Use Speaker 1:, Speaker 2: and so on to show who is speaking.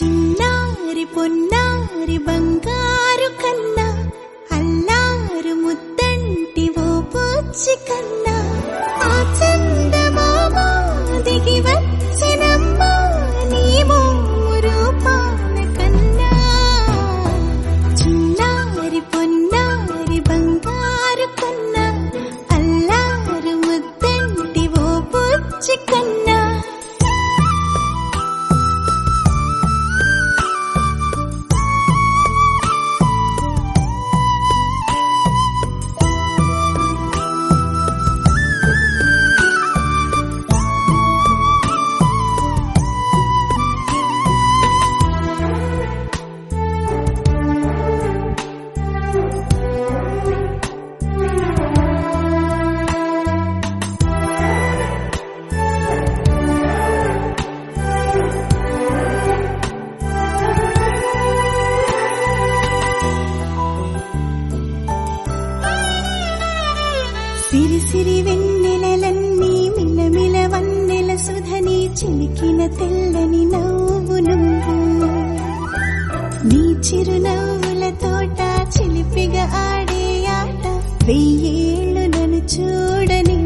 Speaker 1: చిన్నారి పొన్నారి బంగారు కన్నా అల్లారు ముద్దంటి ఓ పూచి కన్నా ఆ చందమామ దిగి వచ్చినమ్మా నీ మోరు పాన కన్నా చిన్నారి పొన్నారి బంగారు కన్నా అల్లారు ముద్దంటి ఓ పూచి కన్నా సిరి సిరి వెన్నెలలన్నీ మిలమిల వన్నెల సుధని చిలికిన తెల్లని నవ్వు నువ్వు నీ చిరునవ్వుల తోట చిలిపిగా ఆడే ఆట వెయ్యేళ్ళు నన్ను చూడని